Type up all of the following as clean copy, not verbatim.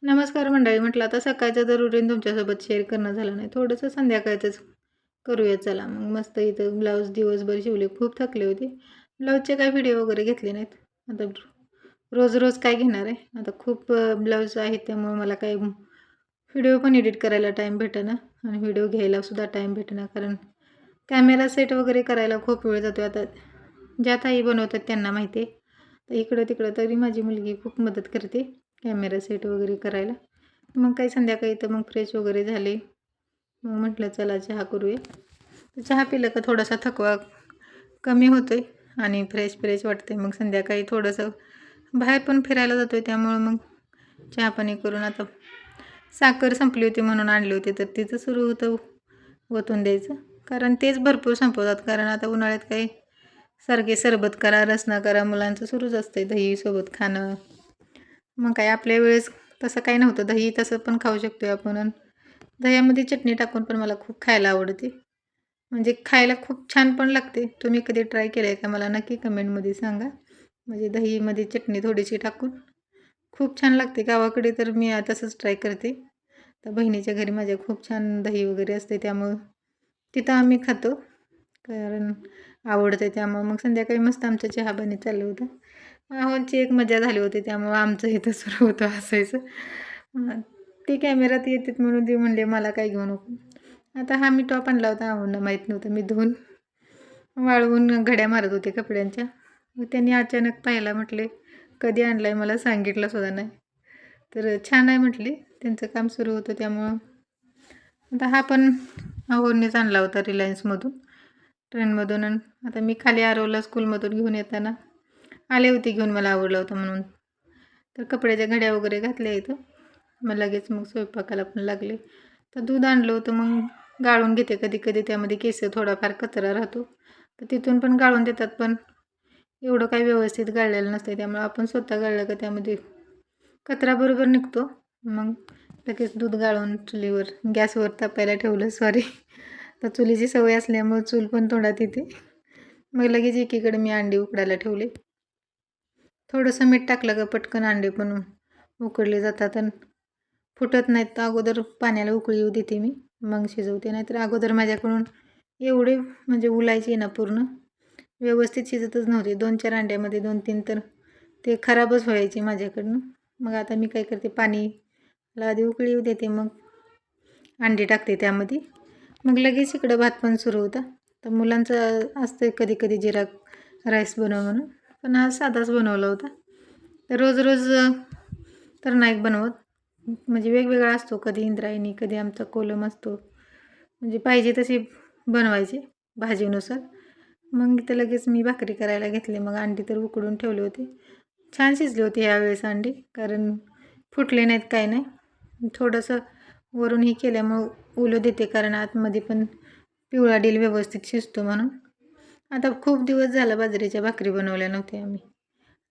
नमस्कार मंडळी. म्हटलं आता सकाळचं तर रुटीन तुमच्यासोबत शेअर करणं झालं नाही. थोडंसं संध्याकाळचंच करूया चला. मग मस्त इथं ब्लाऊज दिवसभर शिवले. खूप थकले होते. ब्लाऊजचे काही व्हिडिओ वगैरे घेतले नाहीत. आता रोज रोज काय घेणार आहे. आता खूप ब्लाऊज आहेत त्यामुळे मला काही व्हिडिओ पण एडिट करायला टाईम भेटेना आणि व्हिडिओ घ्यायलासुद्धा टाईम भेटेना. कारण कॅमेरा सेट वगैरे करायला खूप वेळ जातो. आता ज्या ताई बनवतात त्यांना माहिती आहे. तर इकडं-तिकडं तरी माझी मुलगी खूप मदत करते कॅमेरा सेट वगैरे करायला. मग काही संध्याकाळी तर मग फ्रेश वगैरे झाले. मग म्हटलं चला चहा करूया. तर चहा पिलं का थोडासा थकवा कमी होतोय आणि फ्रेश वाटते. मग संध्याकाळी थोडंसं बाहेर पण फिरायला जातोय त्यामुळं मग चहा-पाणी करून आता साखर संपली होती म्हणून आणली होती. तर तिचं सुरू होतं ओतून द्यायचं. कारण तेच भरपूर संपवतात. कारण आता उन्हाळ्यात काही सारखे सरबत करा, रसना करा, मुलांचं सुरूच असते दहीसोबत खाणं. मग काय आपल्या वेळेस तसं काही नव्हतं. दही तसं पण खाऊ शकतो आपण आणि दह्यामध्ये चटणी टाकून पण मला खूप खायला आवडते. म्हणजे खायला खूप छान पण लागते. तुम्ही कधी ट्राय केलं आहे का मला नक्की कमेंटमध्ये सांगा. म्हणजे दहीमध्ये चटणी थोडीशी टाकून खूप छान लागते. गावाकडे तर मी तसंच ट्राय करते. तर बहिणीच्या घरी माझ्या खूप छान दही वगैरे असते त्यामुळं तिथं आम्ही खातो. कारण आवडते त्यामुळं मग संध्याकाळी मस्त आमचं चहा-पाणी चाललं होतं. माहोलची एक मजा झाली होती त्यामुळं आमचं इथं सुरू होतं हसायचं. ते कॅमेऱ्यात येतात म्हणून ते म्हणले मला काय घेऊ नको. आता हा मी टॉप आणला होता आहोंना माहीत नव्हतं. मी धुवून वाळवून घड्या मारत होते कपड्यांच्या. मग त्यांनी अचानक पाहिला म्हटले कधी आणला आहे मला सांगितलं सुद्धा नाही. तर छान आहे म्हटली. त्यांचं काम सुरू होतं त्यामुळं आता हा पण आहोंनीच आणला होता रिलायन्समधून ट्रेनमधून. आणि आता मी खाली आरवला स्कूलमधून घेऊन येताना आले होते घेऊन मला आवडलं होतं म्हणून. तर कपड्याच्या घड्या वगैरे घातल्या इथं. मग लगेच मग स्वयंपाकाला पण लागले. तर दूध आणलं होतं मग गाळून घेते कधी त्यामध्ये केस थोडाफार कचरा राहतो. तर तिथून पण गाळून देतात पण एवढं काही व्यवस्थित गाळलेलं नसतं त्यामुळे आपण स्वतः गाळलं का त्यामध्ये कचरा बरोबर निघतो. मग लगेच दूध गाळून चुलीवर गॅसवर तापायला ठेवलं सॉरी. तर चुलीची सवय असल्यामुळे चूल पण तोंडात येते. मग लगेच एकीकडे मी अंडी उकडायला ठेवले. थोडंसं मीठ टाकलं का पटकन अंडे पण उकडले जातात आणि फुटत नाहीत. तर अगोदर पाण्याला उकळी येऊ देते मी मग शिजवते. नाहीतर अगोदर माझ्याकडून एवढे म्हणजे उलायचे ना पूर्ण व्यवस्थित शिजतच नव्हते. 2-4 अंड्यामध्ये 2-3 तर ते खराबच व्हायचे माझ्याकडनं. मग आता मी काय करते पाणीला आधी उकळी येऊ देते मग अंडी टाकते त्यामध्ये. मग लगेच इकडं भात पण सुरू होता. तर मुलांचं असतं कधी जिरा राईस बनव म्हणून. पण आज साधाच बनवला होता. तर रोज तर नाही बनवत. म्हणजे वेगवेगळा असतो. कधी इंद्रायणी, कधी आमचा कोलम असतो. म्हणजे पाहिजे तशी बनवायची भाजीनुसार. मग इथं लगेच मी भाकरी करायला घेतली. मग अंडी तर उकडून ठेवले होते. छान शिजली होती यावेळेस अंडी. कारण फुटले नाहीत काही नाही. थोडंसं वरून हे केल्यामुळं उलं देते कारण आतमध्ये पण पिवळा डील व्यवस्थित शिजतो म्हणून. आता खूप दिवस झाला बाजरीच्या भाकरी बनवल्या नव्हत्या आम्ही.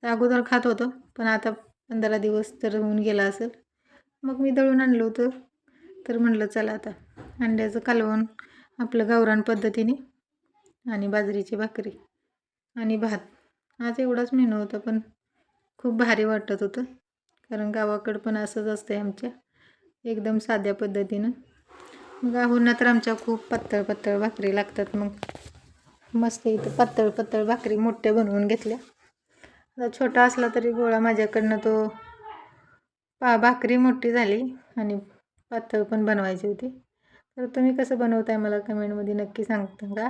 अगोदर खात होतो पण आता 15 दिवस तर होऊन गेला असेल. मग मी दळून आणलं होतं. तर म्हटलं चला आता अंड्याचं कालवण आपलं गावरान पद्धतीने आणि बाजरीची भाकरी आणि भात. आज एवढाच मेनू होता पण खूप भारी वाटत होतं. कारण गावाकडं पण असंच असतं आमच्या एकदम साध्या पद्धतीनं. मग आहोंना तर आमच्या खूप पातळ भाकरी लागतात. मग मस्त इथं पातळ भाकरी मोठ्या बनवून घेतल्या. आता छोटा असला तरी गोळा माझ्याकडनं तो भाकरी मोठी झाली आणि पातळ पण बनवायची होती. तर तुम्ही कसं बनवताय मला कमेंटमध्ये नक्की सांगता का.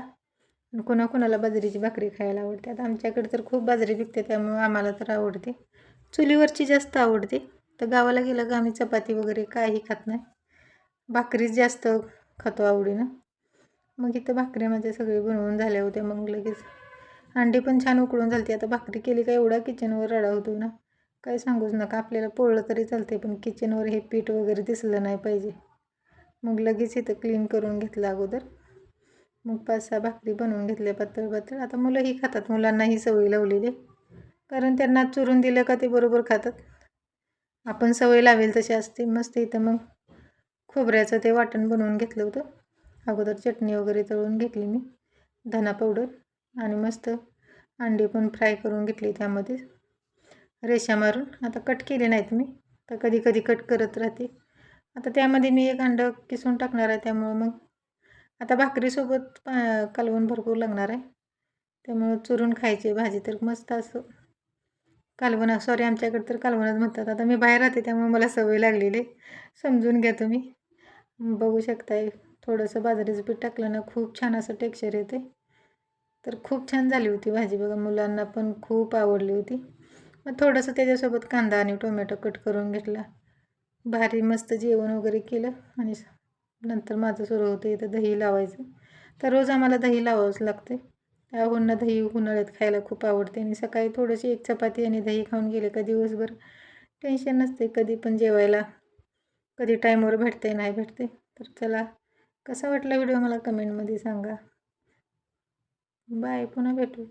आणि कोणाकोणाला बाजरीची भाकरी खायला आवडते. आता आमच्याकडे तर खूप बाजरी पिकते त्यामुळे आम्हाला तर आवडते. चुलीवरची जास्त आवडते. तर गावाला गेलं का आम्ही चपाती वगैरे काही खात नाही. भाकरीच जास्त खातो आवडीनं. मग इथं भाकरी माझ्या सगळी बनवून झाल्या होत्या. मग लगेच अंडी पण छान उकळून झाली. आता भाकरी केली का एवढा किचनवर रडा होतो ना काही सांगूच नका. आपल्याला पोळलं तरी चालते पण किचनवर हे पीठ वगैरे दिसलं नाही पाहिजे. मग लगेच इथं क्लीन करून घेतलं अगोदर. मग 5-6 भाकरी बनवून घेतल्या पातळ. आता मुलंही खातात. मुलांनाही सवय लावलेली कारण त्यांना चुरून दिलं का ते बरोबर खातात. आपण सवय लावेल तशी असते. मस्त इथं मग खोबऱ्याचं ते वाटण बनवून घेतलं होतं. अगोदर चटणी वगैरे तळून घेतली मी धना पावडर आणि मस्त अंडी पण फ्राय करून घेतली त्यामध्ये रेषा मारून. आता कट केले नाहीत मी तर कधी कधी कट करत राहते. आता त्यामध्ये मी एक अंडं किसून टाकणार आहे, त्यामुळं मग आता भाकरीसोबत कालवण भरपूर लागणार आहे, त्यामुळं चुरून खायची भाजी तर मस्त असं कालवण, सॉरी आमच्याकडे तर कालवणच म्हणतात. आता मी बाहेर राहते त्यामुळे मला सवय लागलेली आहे. समजून घ्या तुम्ही. बघू शकताय थोडंसं बाजरीचं पीठ टाकलं ना खूप छान असं टेक्स्चर येते. तर खूप छान झाली होती भाजी बघा, मुलांना पण खूप आवडली होती. मग थोडंसं त्याच्यासोबत कांदा आणि टोमॅटो कट करून घेतला. भारी मस्त जेवण वगैरे केलं आणि नंतर माझं सुरू होतं इथं दही लावायचं. तर रोज आम्हाला दही लावावंच लागते. त्याहून दही उन्हाळ्यात खायला खूप आवडते आणि सकाळी थोडीशी एक चपाती आणि दही खाऊन गेले का दिवसभर टेन्शन नसते, कधी पण जेवायला कधी टाईमवर भेटते नाही भेटते. तर चला, कसा वाटला व्हिडिओ मला कमेंटमध्ये सांगा. बाय, पुन्हा भेटू.